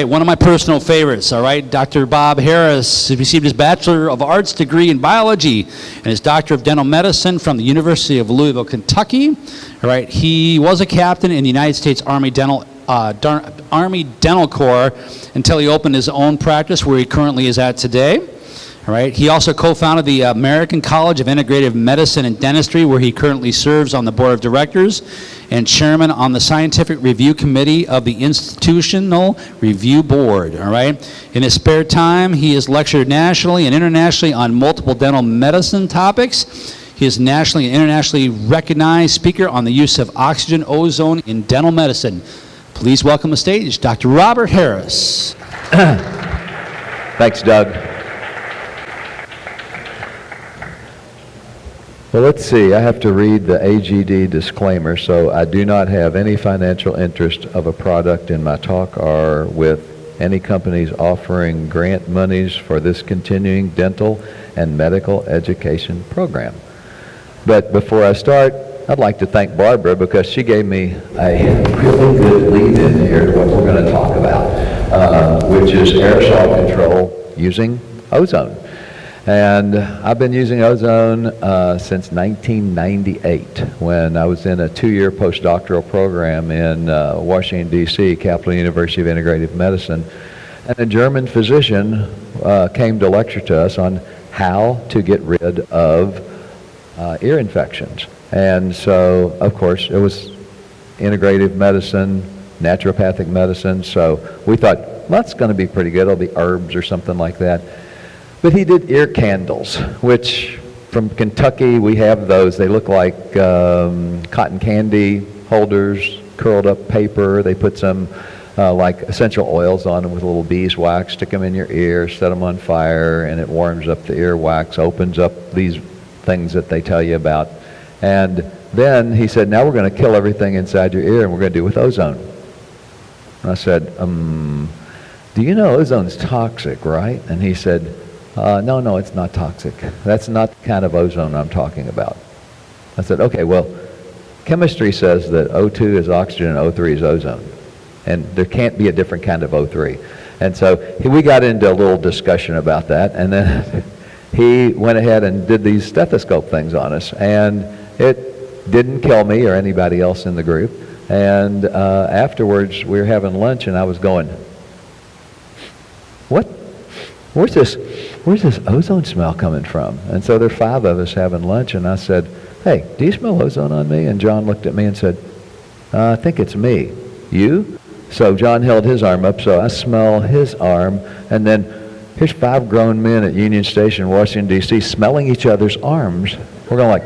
One of my personal favorites, all right? Dr. Bob Harris received his Bachelor of Arts degree in biology and his Doctor of Dental Medicine from the University of Louisville, Kentucky. All right, he was a captain in the United States Army Dental Corps until he opened his own practice where he currently is at today. All right, he also co-founded the American College of Integrative Medicine and Dentistry, where he currently serves on the board of directors and chairman on the scientific review committee of the Institutional Review Board. All right, in his spare time, he has lectured nationally and internationally on multiple dental medicine topics. He is nationally and internationally recognized speaker on the use of oxygen ozone in dental medicine. Please welcome to the stage Dr. Robert Harris. Thanks, Doug. Well, let's see. I have to read the AGD disclaimer. So I do not have any financial interest of a product in my talk or with any companies offering grant monies for this continuing dental and medical education program. But before I start, I'd like to thank Barbara because she gave me a really good lead-in here to what we're going to talk about, which is aerosol control using ozone. And I've been using ozone since 1998 when I was in a 2-year postdoctoral program in Washington, D.C., Capital University of Integrative Medicine. And a German physician came to lecture to us on how to get rid of ear infections. And so, of course, it was integrative medicine, naturopathic medicine. So we thought, well, that's going to be pretty good. It'll be herbs or something like that. But he did ear candles, which from Kentucky, we have those. They look like cotton candy holders, curled up paper. They put some like essential oils on them with a little beeswax, stick them in your ear, set them on fire, and it warms up the earwax, opens up these things that they tell you about. And then he said, now we're going to kill everything inside your ear, and we're going to do it with ozone. And I said, do you know ozone's toxic, right? And he said, no, it's not toxic. That's not the kind of ozone I'm talking about. I said, okay, well, chemistry says that O2 is oxygen and O3 is ozone. And there can't be a different kind of O3. And so we got into a little discussion about that, and then he went ahead and did these stethoscope things on us, and it didn't kill me or anybody else in the group. And afterwards, we were having lunch, and I was going, what? Where's this ozone smell coming from? And so there are 5 of us having lunch, and I said, hey, do you smell ozone on me? And John looked at me and said, I think it's me. You? So John held his arm up, so I smell his arm, and then here's 5 grown men at Union Station, Washington, D.C., smelling each other's arms. We're going like,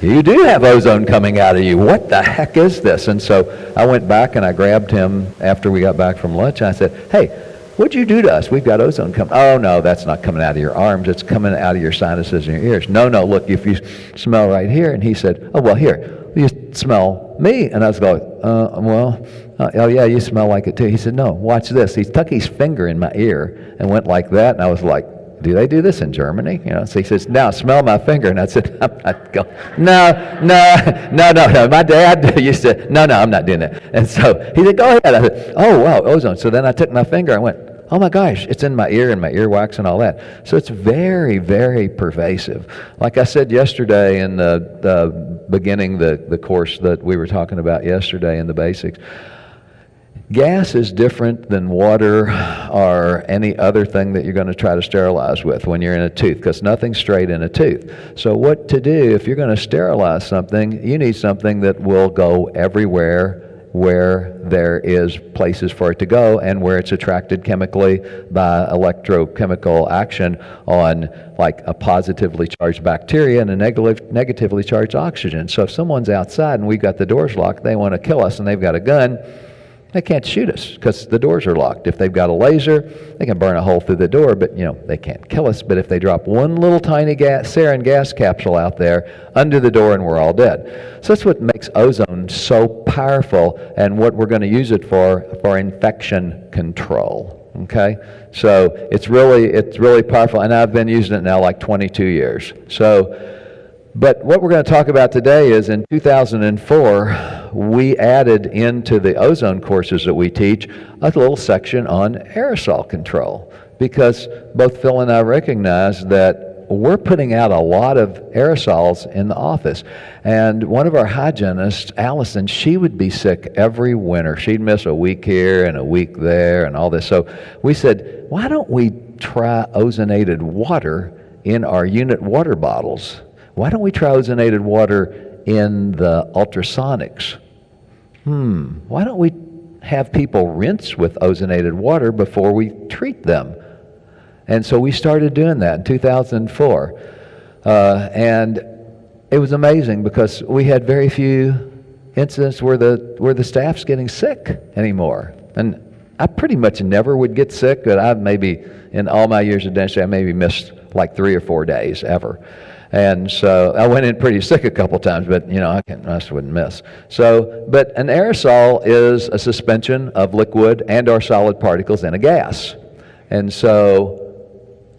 you do have ozone coming out of you. What the heck is this? And so I went back and I grabbed him after we got back from lunch, and I said, hey, what'd you do to us? We've got ozone coming. Oh, no, that's not coming out of your arms. It's coming out of your sinuses and your ears. No, look, if you smell right here. And he said, oh, well, here, you smell me. And I was going, oh, yeah, you smell like it too. He said, no, watch this. He stuck his finger in my ear and went like that. And I was like, do they do this in Germany? You know, so he says, now smell my finger. And I said, I'm not going, no. My dad used to, no, I'm not doing that. And so he said, go ahead. I said, oh, wow, ozone. So then I took my finger and went, oh my gosh, it's in my ear and my earwax and all that. So it's very, very pervasive. Like I said yesterday in the beginning, the course that we were talking about yesterday in the basics, gas is different than water or any other thing that you're going to try to sterilize with when you're in a tooth, because nothing's straight in a tooth. So what to do if you're going to sterilize something, you need something that will go everywhere where there is places for it to go and where it's attracted chemically by electrochemical action on like a positively charged bacteria and a negatively charged oxygen. So if someone's outside and we've got the doors locked, they want to kill us and they've got a gun, they can't shoot us because the doors are locked. If they've got a laser, they can burn a hole through the door, but they can't kill us. But if they drop one little tiny sarin gas capsule out there under the door, and we're all dead. So that's what makes ozone so powerful, and what we're going to use it for infection control. Okay, so it's really powerful, and I've been using it now like 22 years. So But what we're going to talk about today is in 2004, we added into the ozone courses that we teach a little section on aerosol control, because both Phil and I recognize that we're putting out a lot of aerosols in the office. And one of our hygienists, Allison, she would be sick every winter. She'd miss a week here and a week there and all this. So we said, why don't we try ozonated water in our unit water bottles? Why don't we try ozonated water in the ultrasonics? Why don't we have people rinse with ozonated water before we treat them? And so we started doing that in 2004. And it was amazing because we had very few incidents where the staff's getting sick anymore. And I pretty much never would get sick, but I maybe, in all my years of dentistry, I maybe missed like 3 or 4 days ever. And so I went in pretty sick a couple times, but I just wouldn't miss. So, but an aerosol is a suspension of liquid and or solid particles in a gas. And so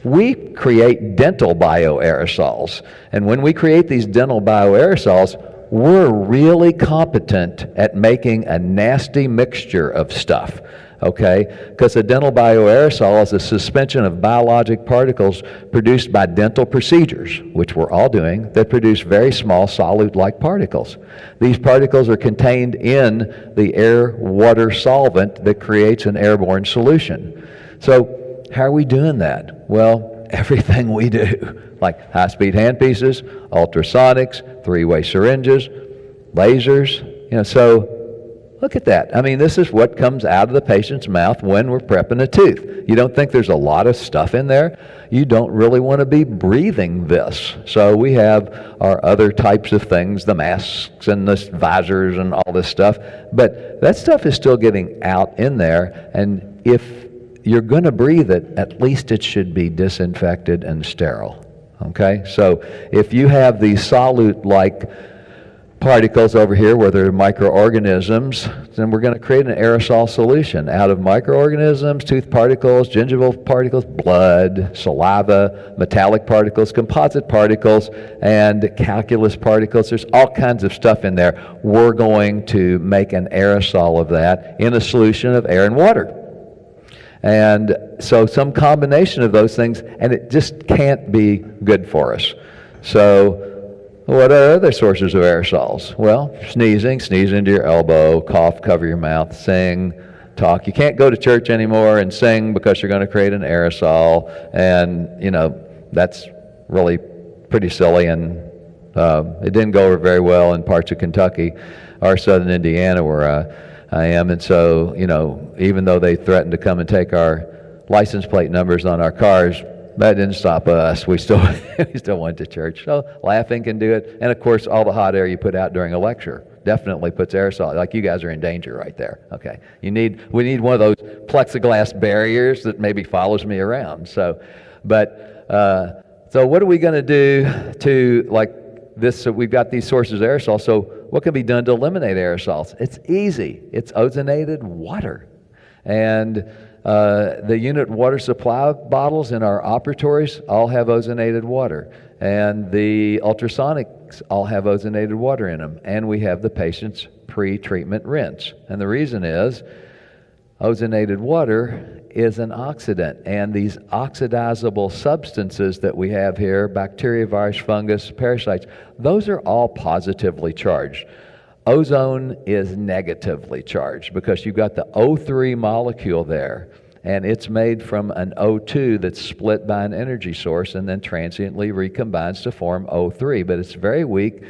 we create dental bioaerosols. And when we create these dental bioaerosols, we're really competent at making a nasty mixture of stuff. Okay? Because a dental bioaerosol is a suspension of biologic particles produced by dental procedures, which we're all doing, that produce very small solute-like particles. These particles are contained in the air-water solvent that creates an airborne solution. So how are we doing that? Well, everything we do, like high-speed handpieces, ultrasonics, three-way syringes, lasers, so look at that. I mean, this is what comes out of the patient's mouth when we're prepping a tooth. You don't think there's a lot of stuff in there? You don't really want to be breathing this. So we have our other types of things, the masks and the visors and all this stuff. But that stuff is still getting out in there. And if you're going to breathe it, at least it should be disinfected and sterile. Okay? So if you have these solute-like particles over here where there are microorganisms, then we're going to create an aerosol solution out of microorganisms, tooth particles, gingival particles, blood, saliva, metallic particles, composite particles, and calculus particles. There's all kinds of stuff in there. We're going to make an aerosol of that in a solution of air and water. And so some combination of those things, and it just can't be good for us. So what are other sources of aerosols? Well, sneeze into your elbow, cough, cover your mouth, sing, talk. You can't go to church anymore and sing because you're going to create an aerosol, and that's really pretty silly, and it didn't go over very well in parts of Kentucky or southern Indiana where I am, and so even though they threatened to come and take our license plate numbers on our cars, that didn't stop us. We still went to church. So laughing can do it. And of course, all the hot air you put out during a lecture definitely puts aerosol. Like you guys are in danger right there. Okay. We need one of those plexiglass barriers that maybe follows me around. So what are we going to do to like this? So we've got these sources of aerosol. So what can be done to eliminate aerosols? It's easy. It's ozonated water. And the unit water supply bottles in our operatories all have ozonated water. And the ultrasonics all have ozonated water in them. And we have the patient's pre-treatment rinse. And the reason is ozonated water is an oxidant. And these oxidizable substances that we have here, bacteria, virus, fungus, parasites, those are all positively charged. Ozone is negatively charged because you've got the O3 molecule there, and it's made from an O2 that's split by an energy source and then transiently recombines to form O3. But it's very weak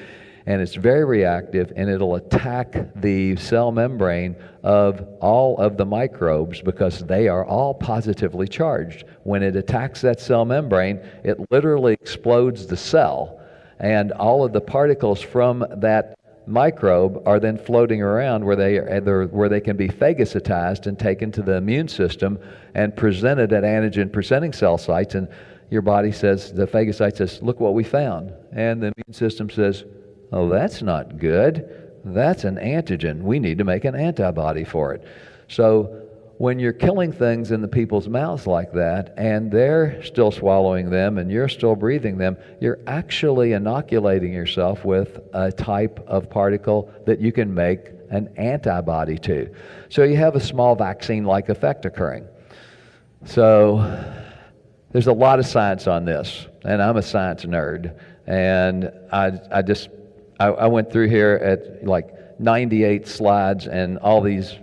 and it's very reactive, and it'll attack the cell membrane of all of the microbes because they are all positively charged. When it attacks that cell membrane, it literally explodes the cell, and all of the particles from that microbe are then floating around where they can be phagocytized and taken to the immune system and presented at antigen presenting cell sites, and your body says, the phagocyte says, look what we found, and the immune system says, oh, that's not good, that's an antigen, we need to make an antibody for it. So when you're killing things in the people's mouths like that, and they're still swallowing them and you're still breathing them, you're actually inoculating yourself with a type of particle that you can make an antibody to. So you have a small vaccine-like effect occurring. So there's a lot of science on this, and I'm a science nerd. And I went through here at like 98 slides and all these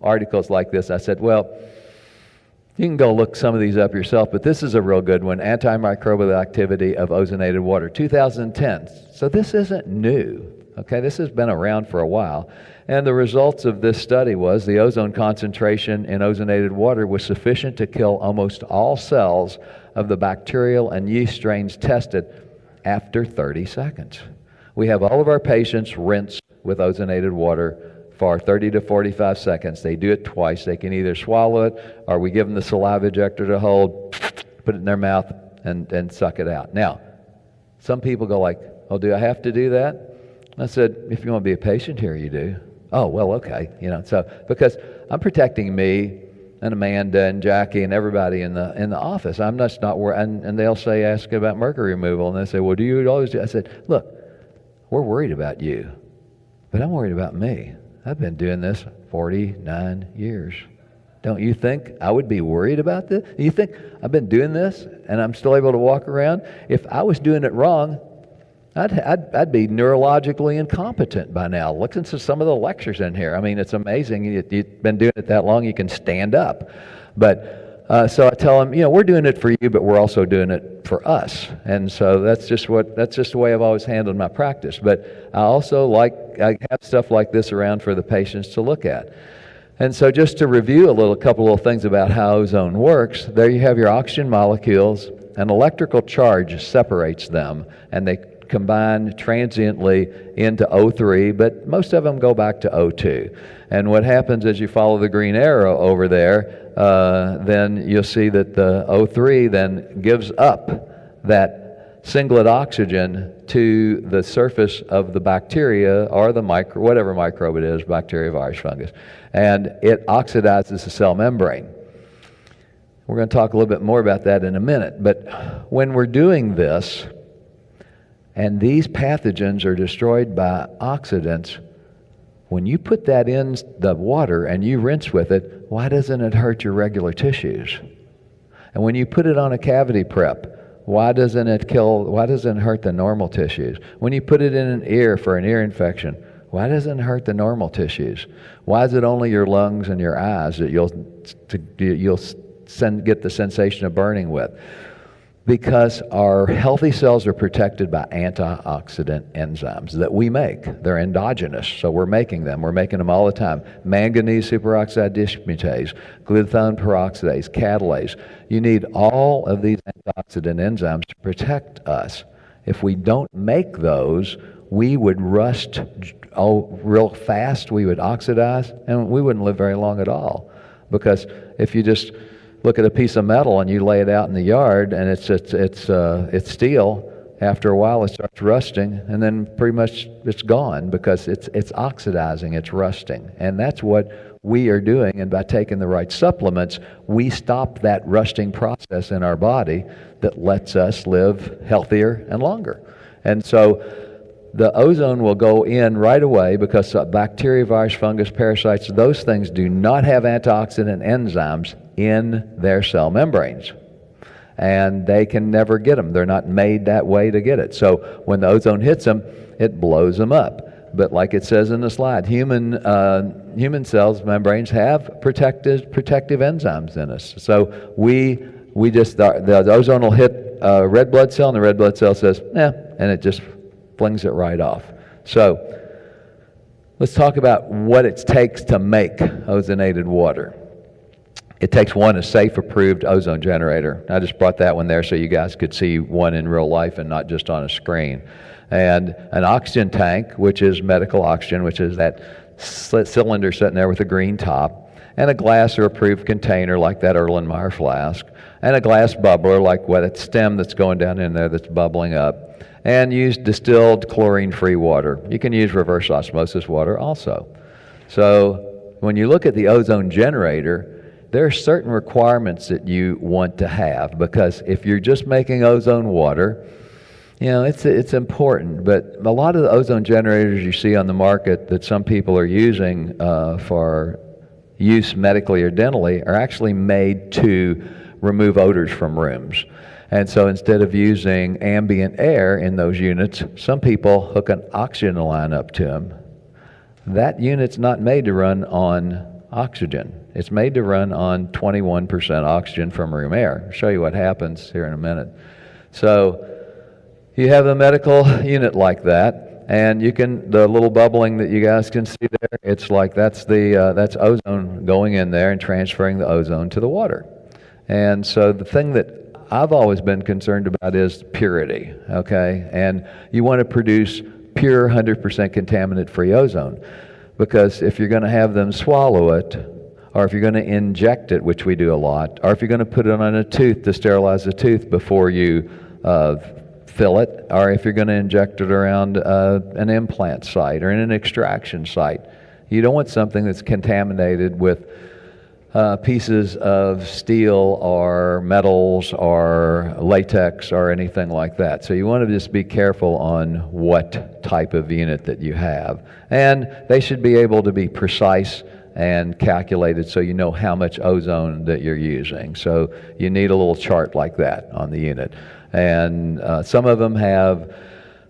articles like this. I said, well, you can go look some of these up yourself, but this is a real good one, Antimicrobial Activity of Ozonated Water, 2010. So this isn't new, okay? This has been around for a while. And the results of this study was the ozone concentration in ozonated water was sufficient to kill almost all cells of the bacterial and yeast strains tested after 30 seconds. We have all of our patients rinse with ozonated water for 30 to 45 seconds. They do it twice. They can either swallow it, or we give them the saliva ejector to hold, put it in their mouth, and suck it out. Now, some people go like, oh, do I have to do that? I said, if you want to be a patient here, you do. Oh, well, okay. So because I'm protecting me and Amanda and Jackie and everybody in the office. I'm just not worried. And they'll say, ask about mercury removal, and they say, well, do you always do? I said, look, we're worried about you, but I'm worried about me. I've been doing this 49 years. Don't you think I would be worried about this? You think I've been doing this and I'm still able to walk around? If I was doing it wrong, I'd be neurologically incompetent by now. Listen to some of the lectures in here. I mean, it's amazing. You've been doing it that long, you can stand up. But so I tell them, we're doing it for you, but we're also doing it for us. And so that's just the way I've always handled my practice. But I also I have stuff like this around for the patients to look at. And so just to review a couple of things about how ozone works, there you have your oxygen molecules. An electrical charge separates them, and they combine transiently into O3, but most of them go back to O2. And what happens as you follow the green arrow over there, then you'll see that the O3 then gives up that singlet oxygen to the surface of the bacteria or the whatever microbe it is, bacteria, virus, fungus, and it oxidizes the cell membrane. We're going to talk a little bit more about that in a minute, but when we're doing this, and these pathogens are destroyed by oxidants, when you put that in the water and you rinse with it, why doesn't it hurt your regular tissues? And when you put it on a cavity prep, why doesn't it hurt the normal tissues? When you put it in an ear for an ear infection, why doesn't it hurt the normal tissues? Why is it only your lungs and your eyes that you'll get the sensation of burning with? Because our healthy cells are protected by antioxidant enzymes that we make. They're endogenous, so we're making them. We're making them all the time. Manganese superoxide dismutase, glutathione peroxidase, catalase. You need all of these antioxidant enzymes to protect us. If we don't make those, we would rust real fast, we would oxidize, and we wouldn't live very long at all. Because if you just look at a piece of metal and you lay it out in the yard and it's steel, after a while it starts rusting, and then pretty much it's gone because it's oxidizing, it's rusting. And that's what we are doing, and by taking the right supplements, we stop that rusting process in our body that lets us live healthier and longer. And so the ozone will go in right away because bacteria, virus, fungus, parasites, those things do not have antioxidant enzymes in their cell membranes. And they can never get them. They're not made that way to get it. So when the ozone hits them, it blows them up. But like it says in the slide, human cells, membranes have protective enzymes in us. So the ozone will hit a red blood cell, and the red blood cell says, and it just flings it right off. So let's talk about what it takes to make ozonated water. It takes a safe approved ozone generator. I just brought that one there so you guys could see one in real life and not just on a screen. And an oxygen tank, which is medical oxygen, which is that cylinder sitting there with a green top, and a glass or approved container like that Erlenmeyer flask, and a glass bubbler like that stem that's going down in there that's bubbling up, and use distilled chlorine-free water. You can use reverse osmosis water also. So when you look at the ozone generator, there are certain requirements that you want to have, because if you're just making ozone water, it's important, but a lot of the ozone generators you see on the market that some people are using for use medically or dentally are actually made to remove odors from rooms. And so instead of using ambient air in those units, some people hook an oxygen line up to them. That unit's not made to run on oxygen. It's made to run on 21% oxygen from room air. I'll show you what happens here in a minute. So you have a medical unit like that, and you can, the little bubbling that you guys can see there, it's like that's ozone going in there and transferring the ozone to the water. And so the thing that I've always been concerned about is purity, okay? And you want to produce pure 100% contaminant-free ozone, because if you're going to have them swallow it, or if you're going to inject it, which we do a lot, or if you're going to put it on a tooth to sterilize the tooth before you fill it, or if you're going to inject it around an implant site or in an extraction site, you don't want something that's contaminated with pieces of steel or metals or latex or anything like that. So you want to just be careful on what type of unit that you have. And they should be able to be precise and calculated so you know how much ozone that you're using. So you need a little chart like that on the unit. And some of them have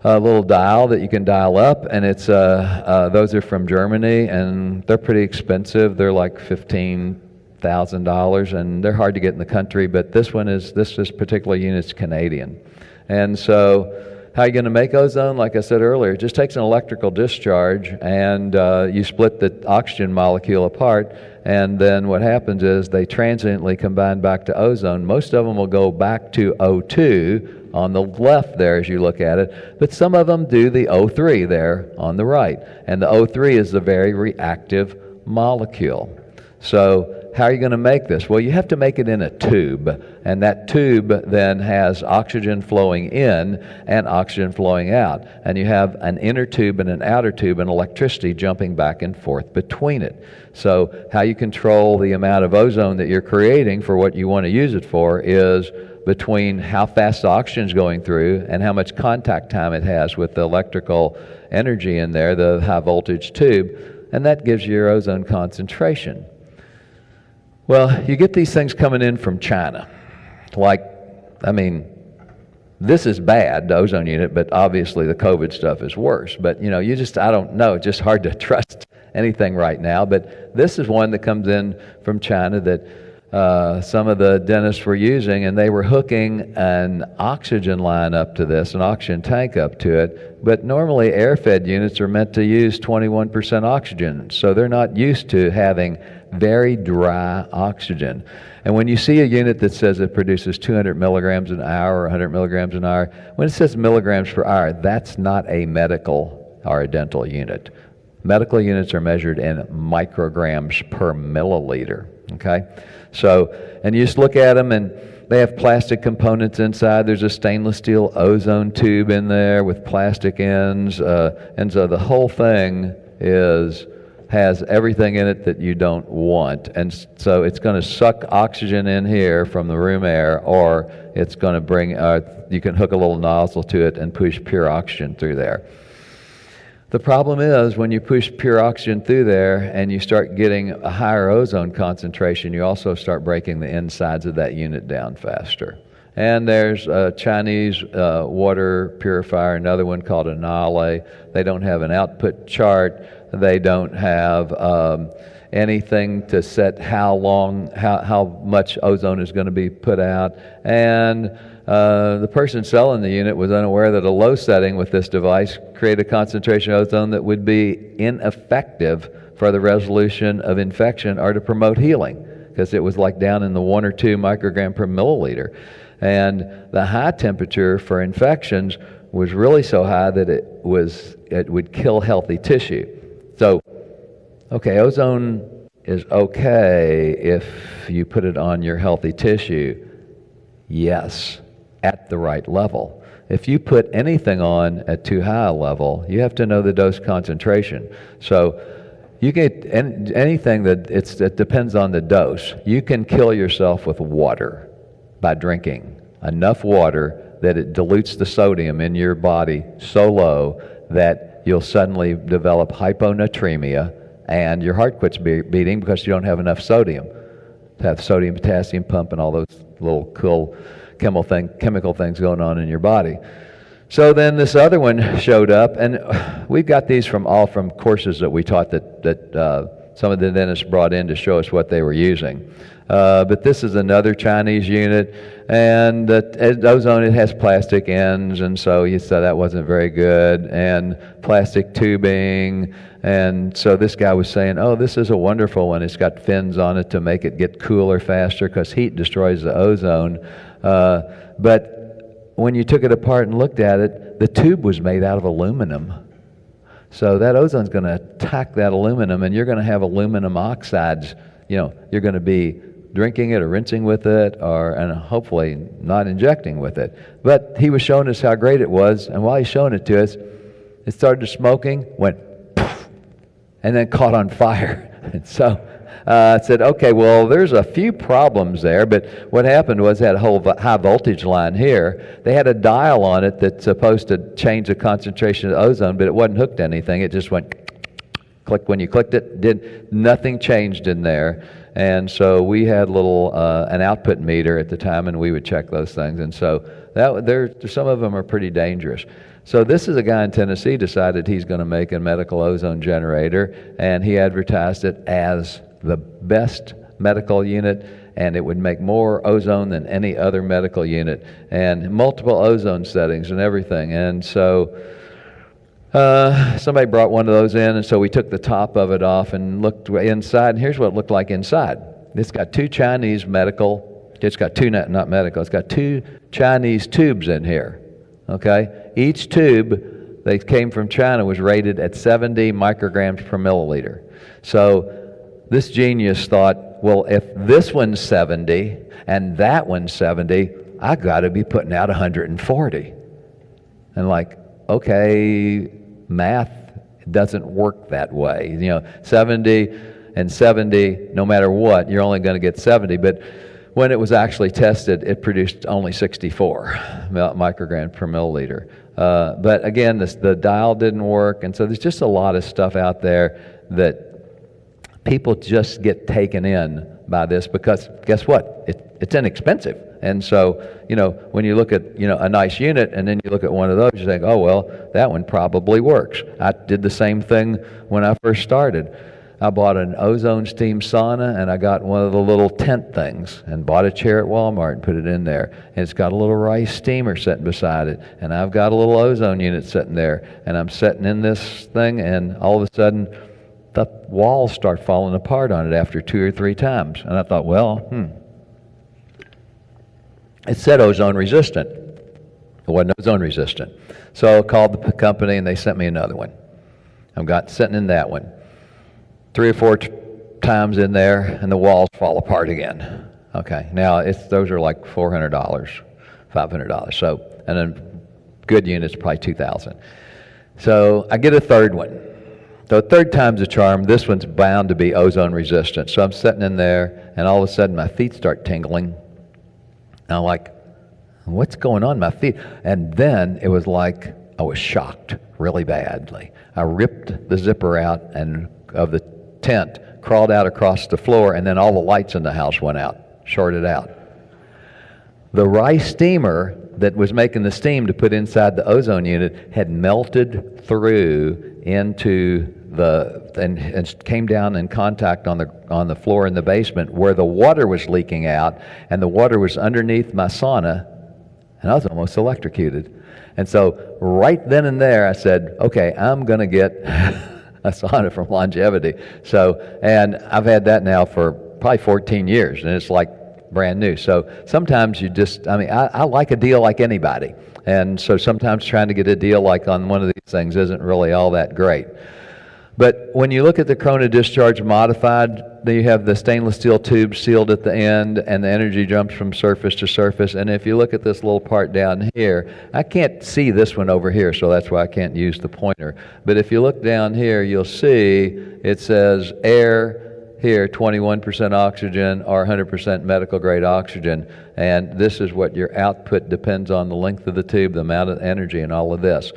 a little dial that you can dial up, and it's those are from Germany, and they're pretty expensive. They're like $15,000, and they're hard to get in the country, but this particular unit's Canadian. And so how are you going to make ozone? Like I said earlier, it just takes an electrical discharge, and you split the oxygen molecule apart, and then what happens is they transiently combine back to ozone. Most of them will go back to O2 on the left there as you look at it, but some of them do the O3 there on the right, and the O3 is the very reactive molecule. So how are you going to make this? Well, you have to make it in a tube, and that tube then has oxygen flowing in and oxygen flowing out, and you have an inner tube and an outer tube and electricity jumping back and forth between it. So how you control the amount of ozone that you're creating for what you want to use it for is between how fast the oxygen is going through and how much contact time it has with the electrical energy in there, the high voltage tube, and that gives you your ozone concentration. Well, you get these things coming in from China. This is bad, the ozone unit, but obviously the COVID stuff is worse. But, I don't know, it's just hard to trust anything right now. But this is one that comes in from China that some of the dentists were using, and they were hooking an oxygen line up to this, an oxygen tank up to it. But normally air-fed units are meant to use 21% oxygen, so they're not used to having very dry oxygen. And when you see a unit that says it produces 200 milligrams an hour or 100 milligrams an hour, when it says milligrams per hour, that's not a medical or a dental unit. Medical units are measured in micrograms per milliliter, okay? So, and you just look at them, and they have plastic components inside. There's a stainless steel ozone tube in there with plastic ends, and so the whole thing has everything in it that you don't want. And so it's going to suck oxygen in here from the room air, or it's going to bring, you can hook a little nozzle to it and push pure oxygen through there. The problem is when you push pure oxygen through there and you start getting a higher ozone concentration, you also start breaking the insides of that unit down faster. And there's a Chinese water purifier, another one called a Nale. They don't have an output chart. They don't have anything to set how much ozone is going to be put out. And the person selling the unit was unaware that a low setting with this device created a concentration of ozone that would be ineffective for the resolution of infection or to promote healing, because it was like down in the 1 or 2 microgram per milliliter. And the high temperature for infections was really so high that it would kill healthy tissue. So, okay, ozone is okay if you put it on your healthy tissue. Yes, at the right level. If you put anything on at too high a level, you have to know the dose concentration. So You get anything it depends on the dose. You can kill yourself with water by drinking enough water that it dilutes the sodium in your body so low that you'll suddenly develop hyponatremia and your heart quits beating because you don't have enough sodium to have sodium potassium pump and all those little cool chemical things going on in your body. So then this other one showed up, and we got these from courses that we taught that some of the dentists brought in to show us what they were using. But this is another Chinese unit, and the ozone, it has plastic ends, and so you said that wasn't very good, and plastic tubing, and so this guy was saying, oh, this is a wonderful one. It's got fins on it to make it get cooler faster because heat destroys the ozone. But when you took it apart and looked at it, the tube was made out of aluminum. So that ozone's going to attack that aluminum, and you're going to have aluminum oxides. You're going to be drinking it or rinsing with it, and hopefully not injecting with it. But he was showing us how great it was, and while he's showing it to us, it started smoking, went poof, and then caught on fire. And so I said, okay, well, there's a few problems there, but what happened was they had a whole high voltage line here. They had a dial on it that's supposed to change the concentration of ozone, but it wasn't hooked to anything. It just went click. When you clicked it, nothing changed in there. And so we had an output meter at the time, and we would check those things. And so some of them are pretty dangerous. So this is a guy in Tennessee decided he's going to make a medical ozone generator, and he advertised it as the best medical unit, and it would make more ozone than any other medical unit, and multiple ozone settings and everything. And so somebody brought one of those in, and so we took the top of it off and looked inside, and here's what it looked like inside. It's got two Chinese it's got two Chinese tubes in here, okay? Each tube, they came from China, was rated at 70 micrograms per milliliter. So this genius thought, well, if this one's 70 and that one's 70, I got to be putting out 140. And like, okay, math doesn't work that way. 70 and 70, no matter what, you're only going to get 70. But when it was actually tested, it produced only 64 micrograms per milliliter. But again, the dial didn't work, and so there's just a lot of stuff out there that people just get taken in by this because guess what? It's inexpensive. And so, when you look at, a nice unit and then you look at one of those, you think, oh, well, that one probably works. I did the same thing when I first started. I bought an ozone steam sauna, and I got one of the little tent things and bought a chair at Walmart and put it in there. And it's got a little rice steamer sitting beside it. And I've got a little ozone unit sitting there. And I'm sitting in this thing, and all of a sudden, the walls start falling apart on it after 2 or 3 times. And I thought, well, it said ozone resistant. It wasn't ozone resistant. So I called the company, and they sent me another one. I'm sitting in that one. 3 or 4 times in there, and the walls fall apart again. Okay, now those are like $400, $500. So, and then good units probably $2,000. So I get a third one. The third time's a charm. This one's bound to be ozone resistant. So I'm sitting in there, and all of a sudden my feet start tingling. And I'm like, what's going on in my feet? And then it was like I was shocked really badly. I ripped the zipper out of the tent, crawled out across the floor, and then all the lights in the house went out, shorted out. The rice steamer that was making the steam to put inside the ozone unit had melted through into and came down in contact on the floor in the basement where the water was leaking out, and the water was underneath my sauna, and I was almost electrocuted. And so right then and there I said, okay, I'm going to get a sauna from Longevity. So, and I've had that now for probably 14 years, and it's like brand new. So sometimes I like a deal like anybody. And so sometimes trying to get a deal like on one of these things isn't really all that great. But when you look at the corona discharge modified, then you have the stainless steel tube sealed at the end, and the energy jumps from surface to surface. And if you look at this little part down here, I can't see this one over here, so that's why I can't use the pointer. But if you look down here, you'll see it says air here, 21% oxygen or 100% medical grade oxygen. And this is what your output depends on, the length of the tube, the amount of energy, and all of this.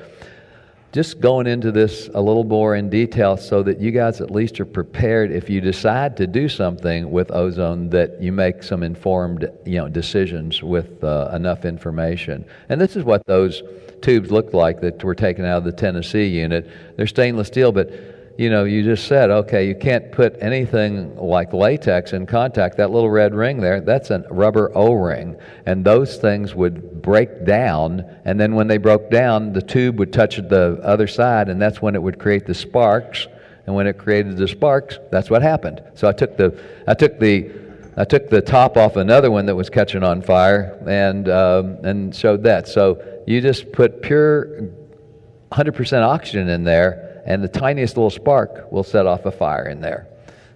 Just going into this a little more in detail so that you guys at least are prepared if you decide to do something with ozone, that you make some informed, decisions with enough information. And this is what those tubes look like that were taken out of the Tennessee unit. They're stainless steel, but you just said, okay, you can't put anything like latex in contact. That little red ring there, that's a rubber O-ring. And those things would break down, and then when they broke down, the tube would touch the other side, and that's when it would create the sparks. And when it created the sparks, that's what happened. So I took the top off another one that was catching on fire and showed that. So you just put pure 100% oxygen in there, and the tiniest little spark will set off a fire in there.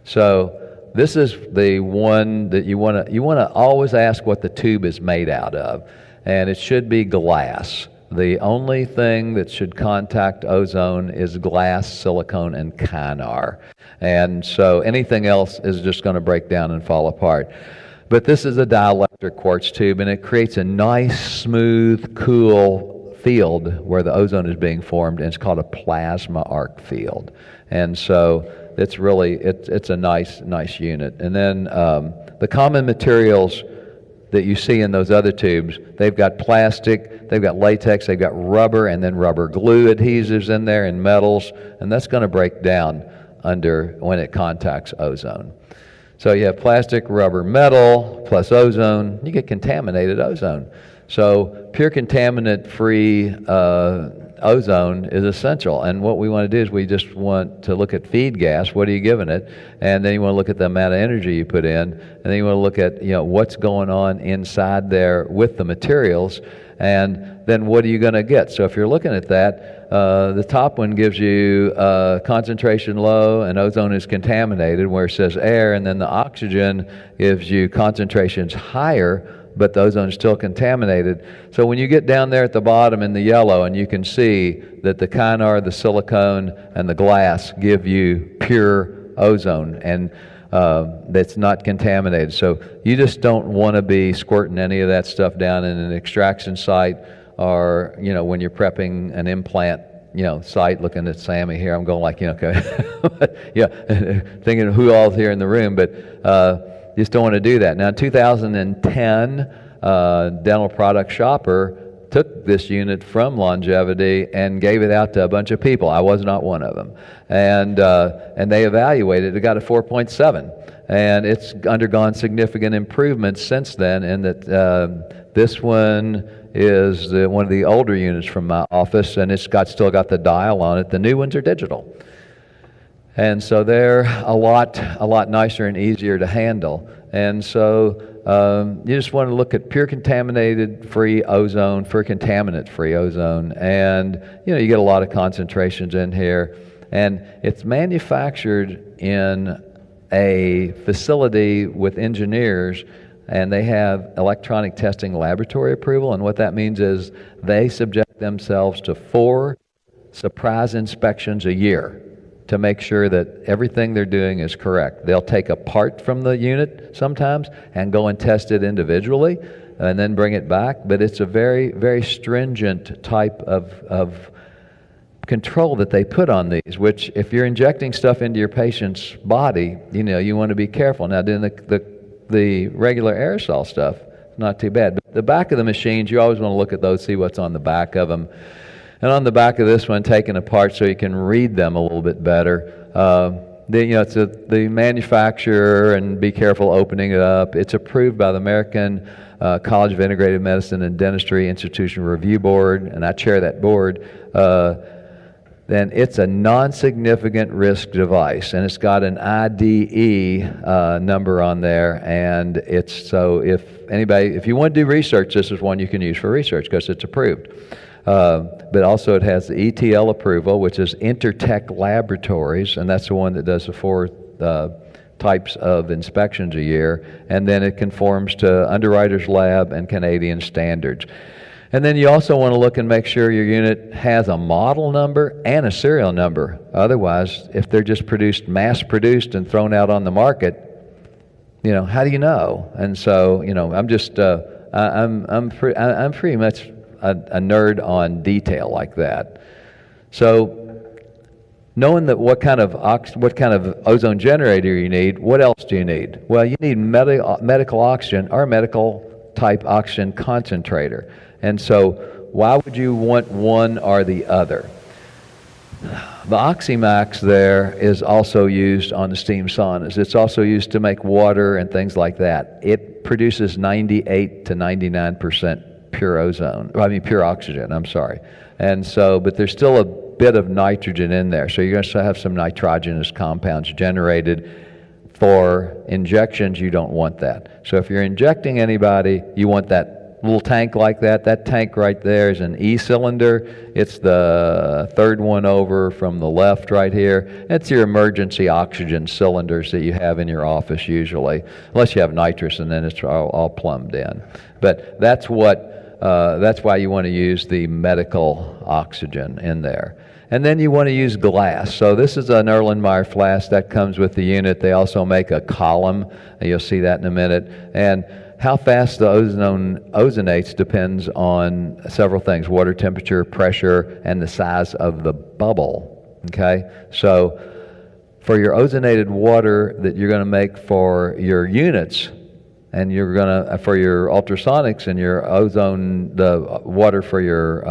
So this is the one that you want to always ask what the tube is made out of, and it should be glass. The only thing that should contact ozone is glass, silicone, and kynar. And so anything else is just going to break down and fall apart. But this is a dielectric quartz tube, and it creates a nice, smooth, cool field where the ozone is being formed, and it's called a plasma arc field. And so it's really, it's a nice unit. And then the common materials that you see in those other tubes, they've got plastic, they've got latex, they've got rubber, and then rubber glue adhesives in there, and metals, and that's going to break down when it contacts ozone. So you have plastic, rubber, metal, plus ozone, you get contaminated ozone. So pure contaminant-free ozone is essential. And what we want to do is we just want to look at feed gas, what are you giving it? And then you want to look at the amount of energy you put in. And then you want to look at what's going on inside there with the materials. And then what are you going to get? So if you're looking at that, the top one gives you concentration low and ozone is contaminated, where it says air, and then the oxygen gives you concentrations higher, but the ozone is still contaminated. So when you get down there at the bottom in the yellow, and you can see that the kynar, the silicone, and the glass give you pure ozone, and that's not contaminated. So you just don't want to be squirting any of that stuff down in an extraction site, or when you're prepping an implant site. Looking at Sammy here, I'm going like, okay, yeah, thinking of who all's here in the room, but just don't want to do that. Now, in 2010, Dental Product Shopper took this unit from Longevity and gave it out to a bunch of people. I was not one of them. And they evaluated it. It got a 4.7. And it's undergone significant improvements since then, in that this one is one of the older units from my office, and it's still got the dial on it. The new ones are digital. And so they're a lot nicer and easier to handle. And so you just want to look at pure contaminated-free ozone, for contaminant-free ozone. And, you get a lot of concentrations in here. And it's manufactured in a facility with engineers, and they have electronic testing laboratory approval. And what that means is they subject themselves to 4 surprise inspections a year to make sure that everything they're doing is correct. They'll take a part from the unit sometimes and go and test it individually and then bring it back. But it's a very, very stringent type of control that they put on these, which if you're injecting stuff into your patient's body, you want to be careful. Now, doing the regular aerosol stuff, not too bad. But the back of the machines, you always want to look at those, see what's on the back of them. And on the back of this one, taken apart so you can read them a little bit better. It's the manufacturer, and be careful opening it up. It's approved by the American College of Integrative Medicine and Dentistry Institutional Review Board, and I chair that board. Then it's a non-significant risk device, and it's got an IDE number on there. And if you want to do research, this is one you can use for research because it's approved. But also it has the ETL approval, which is Intertech Laboratories, and that's the one that does the 4 types of inspections a year, and then it conforms to Underwriters Lab and Canadian standards. And then you also want to look and make sure your unit has a model number and a serial number. Otherwise, if they're just mass-produced and thrown out on the market, how do you know? And so, I'm just, I'm pretty much a nerd on detail like that. So, knowing that what kind of ozone generator you need, what else do you need? Well, you need medical oxygen or medical type oxygen concentrator. And so, why would you want one or the other? The Oxymax there is also used on the steam saunas. It's also used to make water and things like that. It produces 98 to 99% pure oxygen, I'm sorry. And so, but there's still a bit of nitrogen in there. So you're going to have some nitrogenous compounds generated. For injections, you don't want that. So if you're injecting anybody, you want that little tank like that. That tank right there is an E-cylinder. It's the third one over from the left right here. It's your emergency oxygen cylinders that you have in your office usually, unless you have nitrous, and then it's all plumbed in. But that's why you want to use the medical oxygen in there. And then you want to use glass. So this is an Erlenmeyer flask that comes with the unit. They also make a column. You'll see that in a minute. And how fast the ozone ozonates depends on several things: water temperature, pressure, and the size of the bubble. Okay? So for your ozonated water that you're going to make for your units, and you're going to, for your ultrasonics and your ozone, the water for your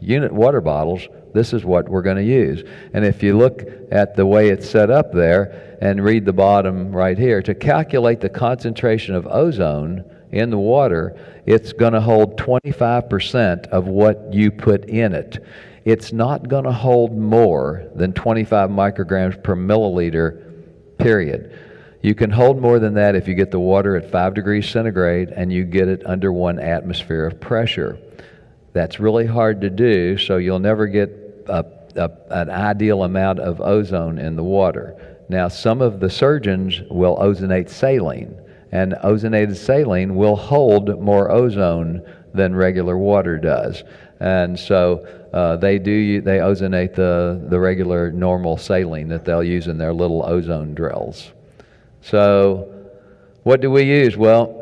unit water bottles, this is what we're going to use. And if you look at the way it's set up there and read the bottom right here, to calculate the concentration of ozone in the water, it's going to hold 25% of what you put in it. It's not going to hold more than 25 micrograms per milliliter, period. You can hold more than that if you get the water at 5 degrees centigrade and you get it under 1 atmosphere of pressure. That's really hard to do, so you'll never get an ideal amount of ozone in the water. Now, some of the surgeons will ozonate saline, and ozonated saline will hold more ozone than regular water does. And so they ozonate the regular normal saline that they'll use in their little ozone drills. So what do we use? Well,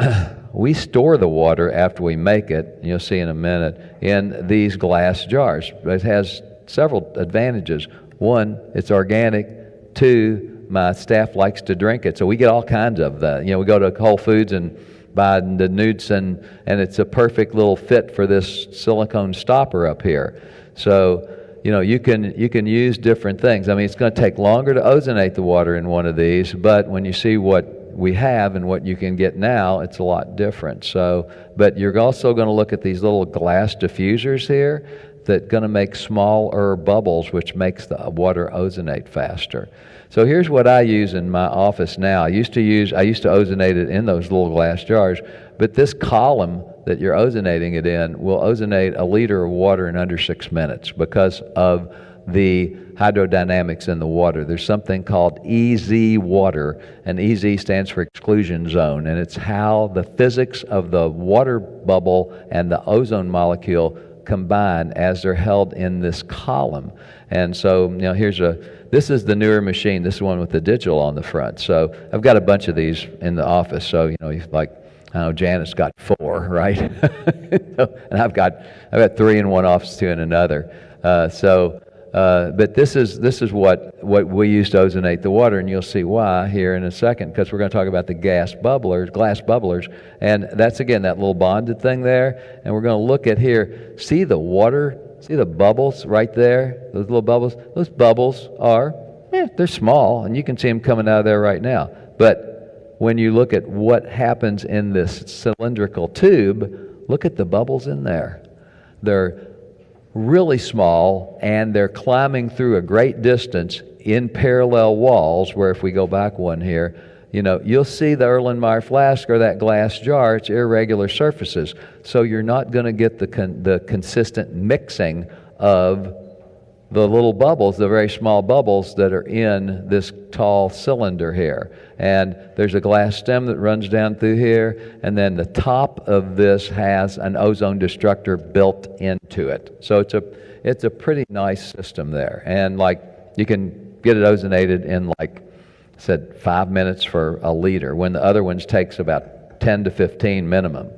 we store the water after we make it, you'll see in a minute, in these glass jars. It has several advantages. One, it's organic. Two, my staff likes to drink it. So we get all kinds of that. We go to Whole Foods and buy the Newts, and it's a perfect little fit for this silicone stopper up here. So, you can use different things. I mean, it's going to take longer to ozonate the water in one of these, but when you see what we have and what you can get now, it's a lot different. So, but you're also going to look at these little glass diffusers here that going to make smaller bubbles, which makes the water ozonate faster. So here's what I use in my office now. I used to ozonate it in those little glass jars, but this column that you're ozonating it in will ozonate a liter of water in under 6 minutes because of the hydrodynamics in the water. There's something called EZ water, and EZ stands for exclusion zone, and it's how the physics of the water bubble and the ozone molecule combine as they're held in this column. And so, this is the newer machine. This is one with the digital on the front. So I've got a bunch of these in the office. So, Janet's got 4, right? And I've got 3 in one office, 2 in another. But this is what we use to ozonate the water, and you'll see why here in a second, because we're going to talk about the glass bubblers, and that's again that little bonded thing there, and we're going to look at here. See the water, see the bubbles right there, those little bubbles. Those bubbles are, they're small, and you can see them coming out of there right now. But when you look at what happens in this cylindrical tube, look at the bubbles in there. They're really small, and they're climbing through a great distance in parallel walls, where if we go back one here, you'll see the Erlenmeyer flask or that glass jar, it's irregular surfaces. So you're not going to get the consistent mixing of the little bubbles, the very small bubbles that are in this tall cylinder here. And there's a glass stem that runs down through here, and then the top of this has an ozone destructor built into it. So it's a pretty nice system there. And like, you can get it ozonated in, like I said, 5 minutes for a liter, when the other ones takes about 10 to 15 minimum.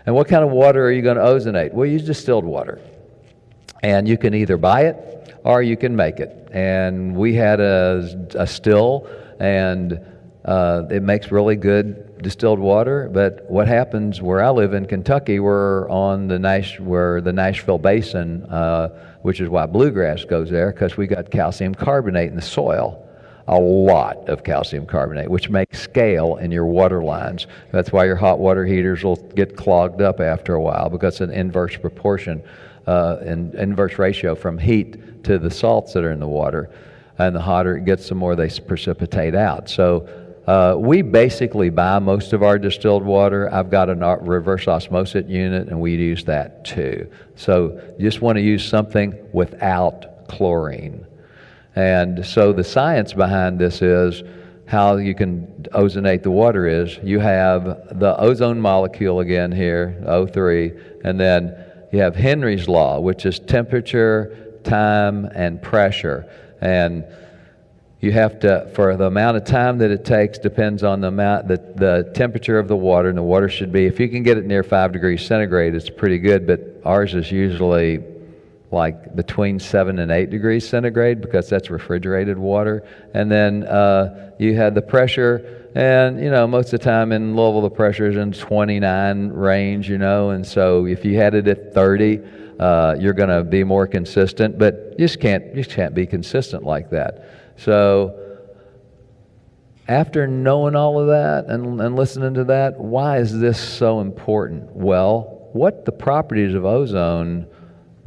And what kind of water are you going to ozonate? Well, use distilled water. And you can either buy it or you can make it. And we had a still, and it makes really good distilled water. But what happens where I live in Kentucky, we're on the Nashville Basin, which is why bluegrass goes there, because we got calcium carbonate in the soil. A lot of calcium carbonate, which makes scale in your water lines. That's why your hot water heaters will get clogged up after a while, because it's an inverse proportion, inverse ratio from heat to the salts that are in the water. And the hotter it gets, the more they precipitate out. So we basically buy most of our distilled water. I've got a reverse osmosis unit, and we use that too. So you just want to use something without chlorine. And so the science behind this is how you can ozonate the water is you have the ozone molecule again here, O3, and then you have Henry's law, which is temperature, time, and pressure. And you have to, for the amount of time that it takes, depends on the amount, the temperature of the water, and the water should be, if you can get it near 5 degrees centigrade, it's pretty good, but ours is usually like between 7 and 8 degrees centigrade, because that's refrigerated water. And then you had the pressure, and most of the time in Louisville the pressure is in 29 range, and so if you had it at 30, you're going to be more consistent, but you just can't be consistent like that. So after knowing all of that and listening to that, why is this so important? Well, what the properties of ozone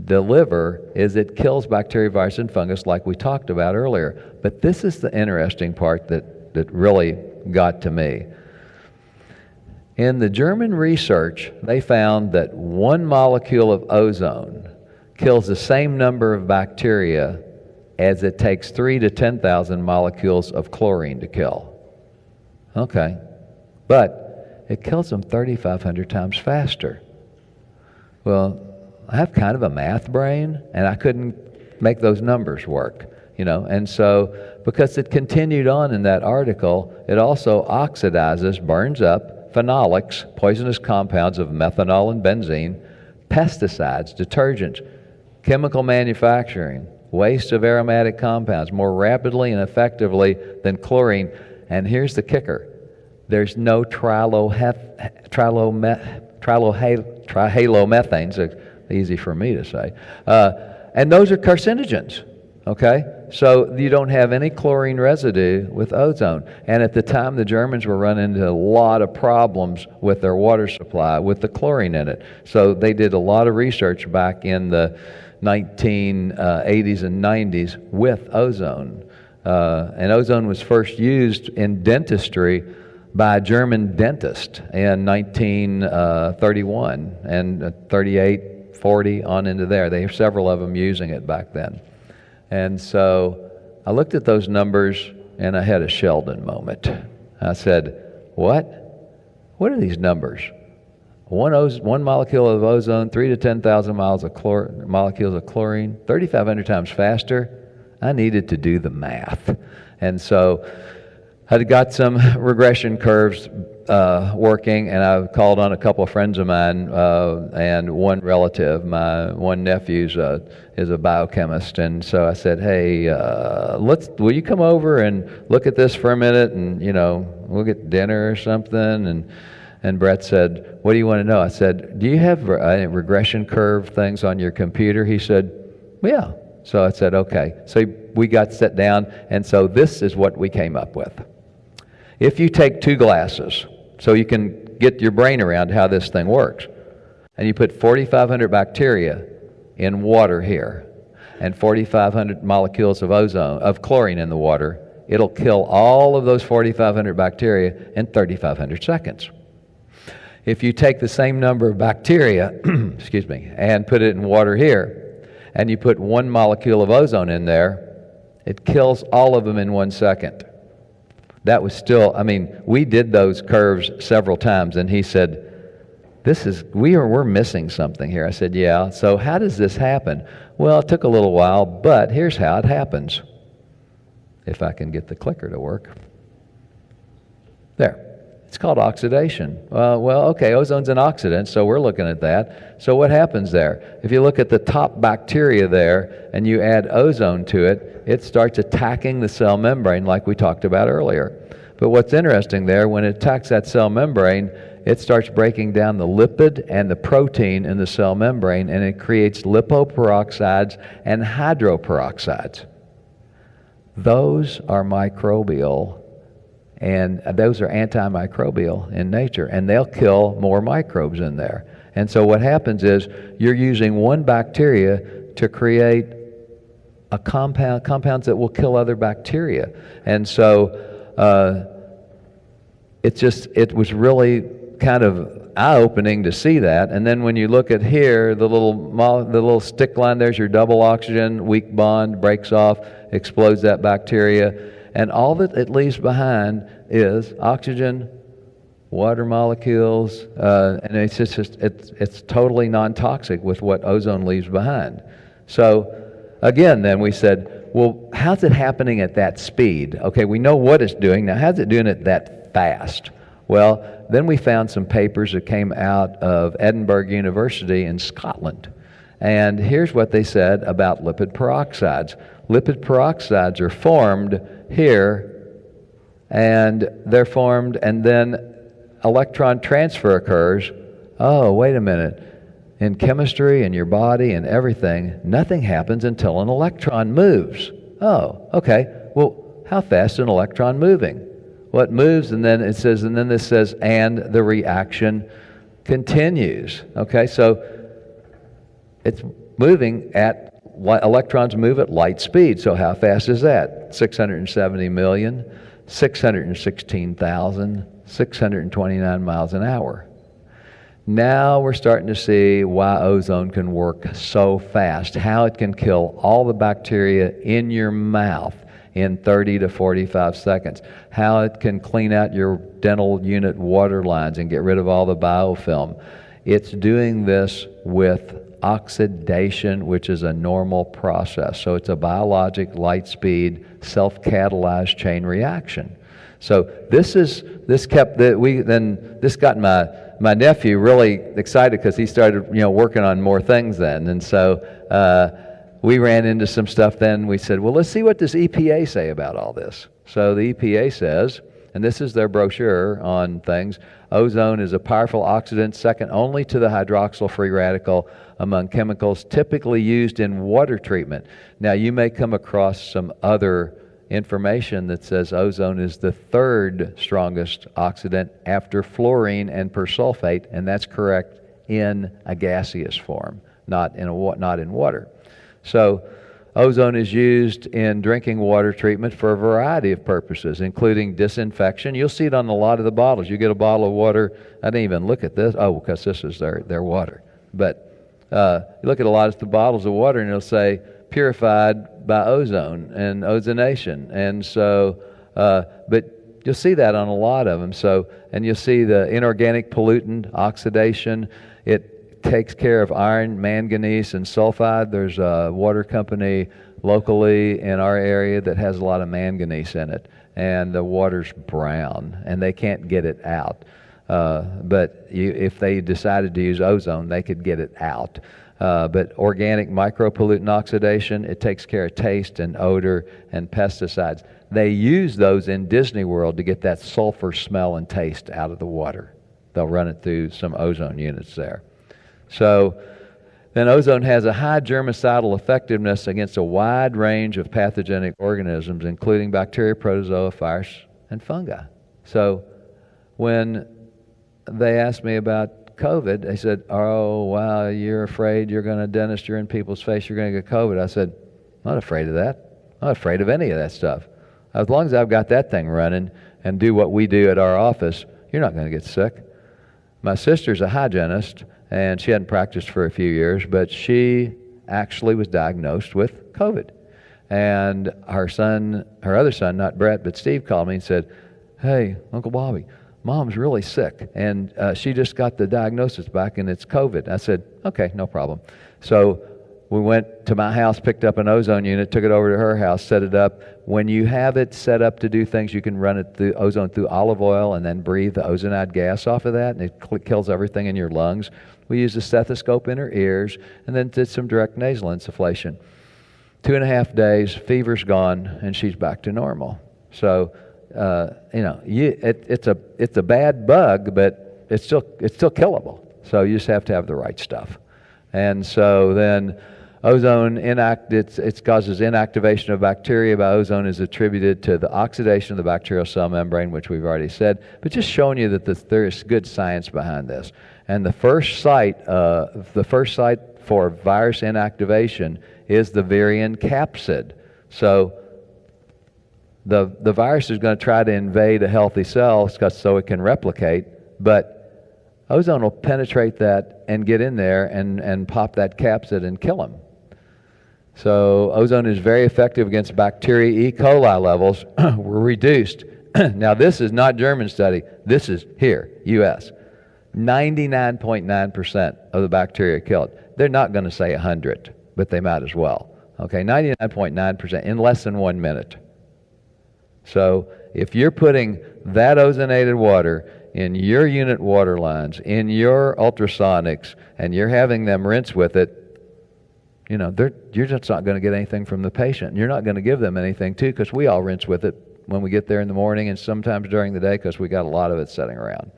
deliver is it kills bacteria, virus, and fungus like we talked about earlier. But this is the interesting part that really got to me. In the German research, they found that 1 molecule of ozone kills the same number of bacteria as it takes 3 to 10,000 molecules of chlorine to kill. Okay. But it kills them 3,500 times faster. Well, I have kind of a math brain, and I couldn't make those numbers work, And so, because it continued on in that article, it also oxidizes, burns up phenolics, poisonous compounds of methanol and benzene, pesticides, detergents, chemical manufacturing, waste of aromatic compounds more rapidly and effectively than chlorine. And here's the kicker. There's no trihalomethanes, easy for me to say. And those are carcinogens, okay? So you don't have any chlorine residue with ozone. And at the time, the Germans were running into a lot of problems with their water supply with the chlorine in it. So they did a lot of research back in the 1980s and 90s with ozone. And ozone was first used in dentistry by a German dentist in 1931 and 38, 40 on into there. They have several of them using it back then. And so I looked at those numbers and I had a Sheldon moment. I said, what? What are these numbers? One molecule of ozone, 3 to 10,000 molecules of chlorine, 3,500 times faster. I needed to do the math. And so I got some regression curves working, and I called on a couple of friends of mine and one relative. My one nephew is a biochemist, and so I said, "Hey, will you come over and look at this for a minute, and we'll get dinner or something?" And Brett said, "What do you want to know?" I said, "Do you have regression curve things on your computer?" He said, "Yeah." So I said, "Okay." So we got set down, and so this is what we came up with. If you take 2 glasses, so you can get your brain around how this thing works, and you put 4,500 bacteria in water here, and 4,500 molecules of chlorine in the water, it'll kill all of those 4,500 bacteria in 3,500 seconds. If you take the same number of bacteria, excuse me, and put it in water here, and you put 1 molecule of ozone in there, it kills all of them in 1 second. That was still, I mean, we did those curves several times, and he said, we're missing something here. I said, yeah, so how does this happen? Well, it took a little while, but here's how it happens. If I can get the clicker to work. There. It's called oxidation. Okay, ozone's an oxidant, so we're looking at that. So what happens there? If you look at the top bacteria there and you add ozone to it, it starts attacking the cell membrane like we talked about earlier. But what's interesting there, when it attacks that cell membrane, it starts breaking down the lipid and the protein in the cell membrane, and it creates lipoperoxides and hydroperoxides. Those are microbial, and those are antimicrobial in nature, and they'll kill more microbes in there. And so what happens is you're using one bacteria to create a compounds that will kill other bacteria. And so it was really kind of eye-opening to see that. And then when you look at here, the little stick line, there's your double oxygen, weak bond, breaks off, explodes that bacteria. And all that it leaves behind is oxygen, water molecules, and it's totally non-toxic with what ozone leaves behind. So again, then we said, well, how's it happening at that speed? Okay, we know what it's doing. Now, how's it doing it that fast? Well, then we found some papers that came out of Edinburgh University in Scotland. And here's what they said about lipid peroxides. Lipid peroxides are formed here, and they're formed, and then electron transfer occurs. Oh, wait a minute. In chemistry and your body and everything, nothing happens until an electron moves. Oh, okay. Well, how fast is an electron moving? Well, it moves, and then it says, and then this says, and the reaction continues. Okay, so it's moving at, electrons move at light speed. So how fast is that? 670 million, 616,000, 629 miles an hour. Now we're starting to see why ozone can work so fast, how it can kill all the bacteria in your mouth in 30 to 45 seconds, how it can clean out your dental unit water lines and get rid of all the biofilm. It's doing this with oxidation, which is a normal process. So it's a biologic, light speed, self-catalyzed chain reaction. So this got my nephew really excited because he started working on more things then. And so we ran into some stuff then. We said, well, let's see what does EPA say about all this. So the EPA says, and this is their brochure on things, ozone is a powerful oxidant second only to the hydroxyl free radical among chemicals typically used in water treatment. Now you may come across some other information that says ozone is the third strongest oxidant after fluorine and persulfate, and that's correct in a gaseous form, not in water. So ozone is used in drinking water treatment for a variety of purposes, including disinfection. You'll see it on a lot of the bottles. You get a bottle of water, I didn't even look at this, because this is their water. But you look at a lot of the bottles of water and it'll say purified by ozone and ozonation. And so, but you'll see that on a lot of them. So, and you'll see the inorganic pollutant oxidation. It takes care of iron, manganese, and sulfide. There's a water company locally in our area that has a lot of manganese in it, and the water's brown, and they can't get it out. But if they decided to use ozone, they could get it out. But organic micropollutant oxidation, it takes care of taste and odor and pesticides. They use those in Disney World to get that sulfur smell and taste out of the water. They'll run it through some ozone units there. So then ozone has a high germicidal effectiveness against a wide range of pathogenic organisms, including bacteria, protozoa, viruses, and fungi. So when they asked me about COVID, they said, oh, wow, you're afraid you're going to dentist, you're in people's face, you're going to get COVID. I said, I'm not afraid of that. I'm not afraid of any of that stuff. as long as I've got that thing running and do what we do at our office, you're not going to get sick. My sister's a hygienist, and she hadn't practiced for a few years, but she actually was diagnosed with COVID. And her other son, not Brett, but Steve, called me and said, "Hey, Uncle Bobby, Mom's really sick, and she just got the diagnosis back, and it's COVID." I said, "Okay, no problem." So we went to my house, picked up an ozone unit, took it over to her house, set it up. When you have it set up to do things, you can run it through ozone through olive oil and then breathe the ozonide gas off of that, and it kills everything in your lungs. We used a stethoscope in her ears and then did some direct nasal insufflation. 2.5 days, fever's gone, and she's back to normal. So, it's a bad bug, but it's still killable. So you just have to have the right stuff. And so then ozone it causes inactivation of bacteria by ozone is attributed to the oxidation of the bacterial cell membrane, which we've already said, but just showing you that there is good science behind this. And the first site for virus inactivation is the virion capsid. So the virus is going to try to invade a healthy cell so it can replicate, but ozone will penetrate that and get in there and pop that capsid and kill them. So ozone is very effective against bacteria. E. coli levels were reduced. Now this is not German study. This is here, U.S. 99.9% of the bacteria killed. They're not going to say 100, but they might as well. Okay, 99.9% in less than 1 minute. So if you're putting that ozonated water in your unit water lines, in your ultrasonics, and you're having them rinse with it, you're just not going to get anything from the patient. You're not going to give them anything too, because we all rinse with it when we get there in the morning and sometimes during the day, because we got a lot of it sitting around.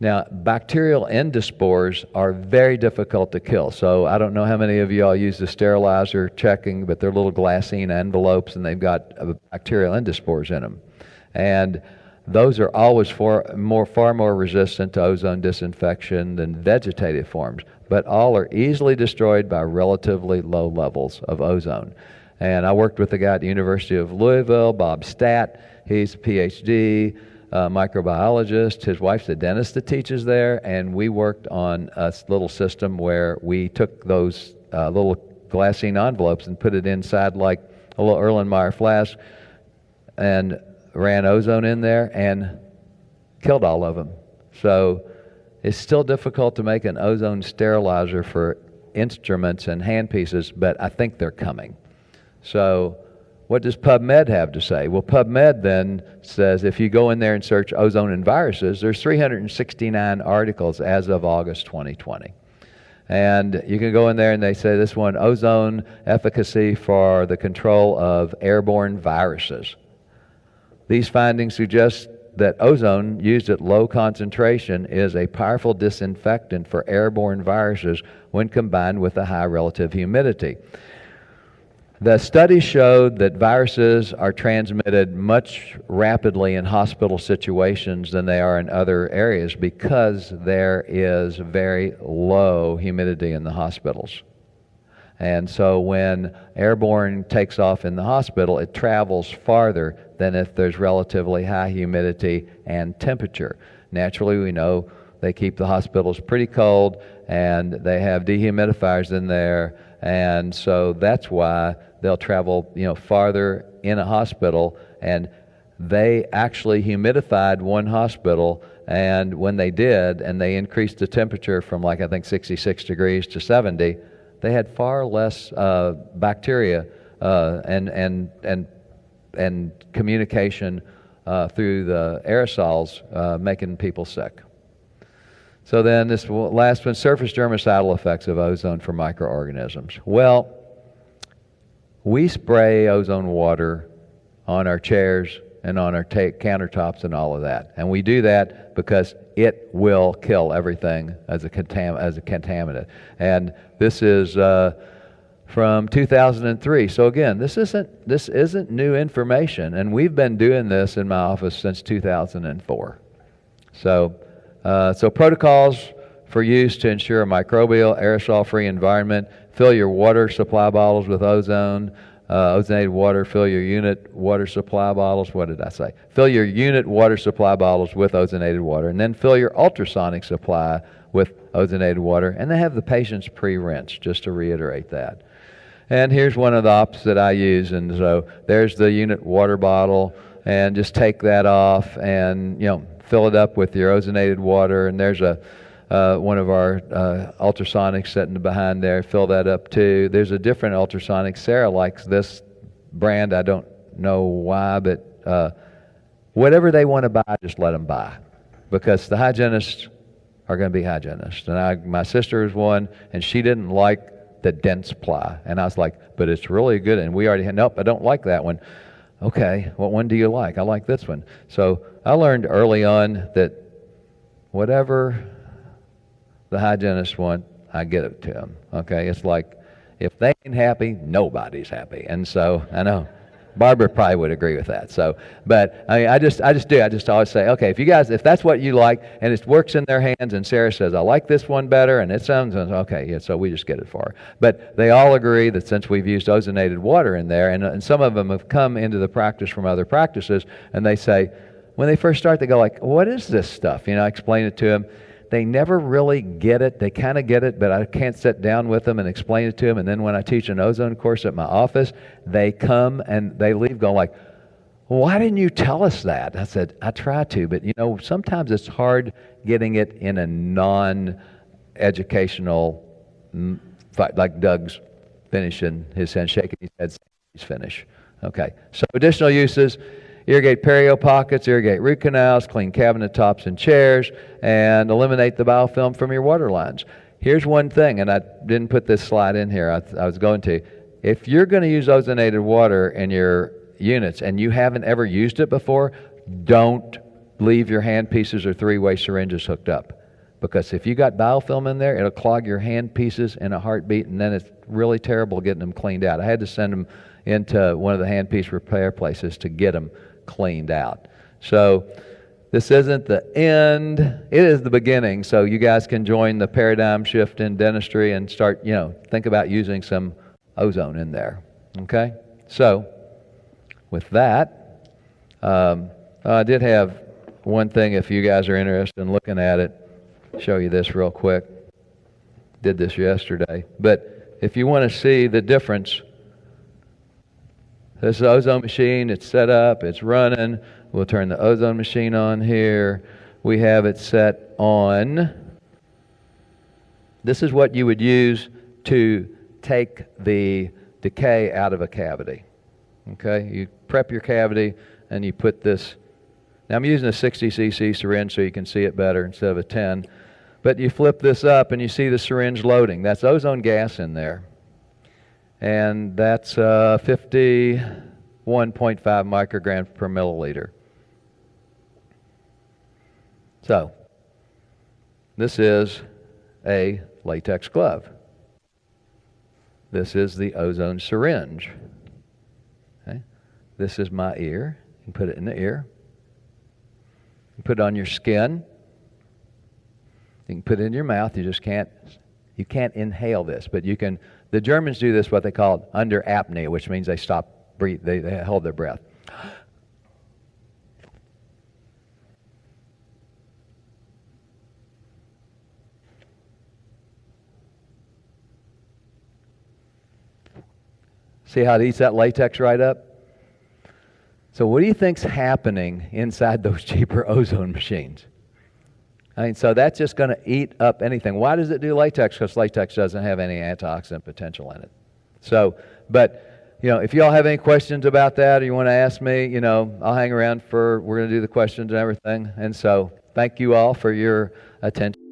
Now, bacterial endospores are very difficult to kill. So I don't know how many of you all use the sterilizer checking, but they're little glassine envelopes, and they've got bacterial endospores in them. And those are always far more resistant to ozone disinfection than vegetative forms, but all are easily destroyed by relatively low levels of ozone. And I worked with a guy at the University of Louisville, Bob Statt. He's a PhD, microbiologist. His wife's a dentist that teaches there, and we worked on a little system where we took those little glassine envelopes and put it inside like a little Erlenmeyer flask and ran ozone in there and killed all of them. So it's still difficult to make an ozone sterilizer for instruments and handpieces, but I think they're coming. So what does PubMed have to say? Well, PubMed then says if you go in there and search ozone and viruses, there's 369 articles as of August 2020. And you can go in there and they say this one, ozone efficacy for the control of airborne viruses. These findings suggest that ozone used at low concentration is a powerful disinfectant for airborne viruses when combined with a high relative humidity. The study showed that viruses are transmitted much rapidly in hospital situations than they are in other areas because there is very low humidity in the hospitals. And so when airborne takes off in the hospital, it travels farther than if there's relatively high humidity and temperature. Naturally, we know they keep the hospitals pretty cold, and they have dehumidifiers in there, and so that's why they'll travel, farther in a hospital. And they actually humidified one hospital, and when they did, and they increased the temperature from I think 66 degrees to 70, they had far less bacteria and communication through the aerosols, making people sick. So then this last one, surface germicidal effects of ozone for microorganisms. Well, we spray ozone water on our chairs and on our countertops and all of that. And we do that because it will kill everything as a contaminant. And this is from 2003. So again, this isn't new information, and we've been doing this in my office since 2004. So protocols for use to ensure a microbial, aerosol-free environment. Fill your water supply bottles with ozone. ozonated water, fill your unit water supply bottles. What did I say? Fill your unit water supply bottles with ozonated water, and then fill your ultrasonic supply with ozonated water, and then have the patients pre-rinse, just to reiterate that. And here's one of the ops that I use, and so there's the unit water bottle, and just take that off and, fill it up with your ozonated water, and there's one of our ultrasonics sitting behind there. Fill that up too. There's a different ultrasonic. Sarah likes this brand. I don't know why, but whatever they want to buy, just let them buy, because the hygienists are going to be hygienists. And my sister is one, and she didn't like the dense ply, and I was like, but it's really good. And we already had, nope, I don't like that one. Okay, what one do you like? I like this one. So I learned early on that whatever the hygienists want, I get it to them. Okay, it's like if they ain't happy, nobody's happy. And so I know Barbara probably would agree with that. So, but I just always say, okay, if that's what you like, and it works in their hands, and Sarah says, I like this one better, and it sounds okay, yeah, so we just get it for her. But they all agree that since we've used ozonated water in there, and some of them have come into the practice from other practices, and they say, when they first start, they go like, what is this stuff? I explain it to them. They never really get it. They kind of get it, but I can't sit down with them and explain it to them. And then when I teach an ozone course at my office, they come and they leave going like, why didn't you tell us that? I said, I try to, but sometimes it's hard getting it in a non-educational, like Doug's finishing his hand, shaking his head, he's finished. Okay, so additional uses. Irrigate perio pockets, irrigate root canals, clean cabinet tops and chairs, and eliminate the biofilm from your water lines. Here's one thing, and I didn't put this slide in here, I was going to. If you're going to use ozonated water in your units and you haven't ever used it before, don't leave your hand pieces or three-way syringes hooked up. Because if you got biofilm in there, it'll clog your hand pieces in a heartbeat, and then it's really terrible getting them cleaned out. I had to send them into one of the handpiece repair places to get them cleaned out. So this isn't the end, it is the beginning. So you guys can join the paradigm shift in dentistry and start, think about using some ozone in there. Okay? So with that, I did have one thing, if you guys are interested in looking at it, show you this real quick. Did this yesterday. But if you want to see the difference, this is the ozone machine. It's set up. It's running. We'll turn the ozone machine on here. We have it set on. This is what you would use to take the decay out of a cavity. Okay? You prep your cavity and you put this. Now I'm using a 60 cc syringe so you can see it better instead of a 10. But you flip this up and you see the syringe loading. That's ozone gas in there. And that's 51.5 micrograms per milliliter. So, this is a latex glove. This is the ozone syringe. Okay. This is my ear. You can put it in the ear. You can put it on your skin. You can put it in your mouth. You can't inhale this, but you can. The Germans do this, what they call under apnea, which means they stop breathe. They hold their breath. See how it eats that latex right up? So what do you think's happening inside those cheaper ozone machines? So that's just going to eat up anything. Why does it do latex? Because latex doesn't have any antioxidant potential in it. So, but, if you all have any questions about that or you want to ask me, I'll hang around we're going to do the questions and everything. And so, thank you all for your attention.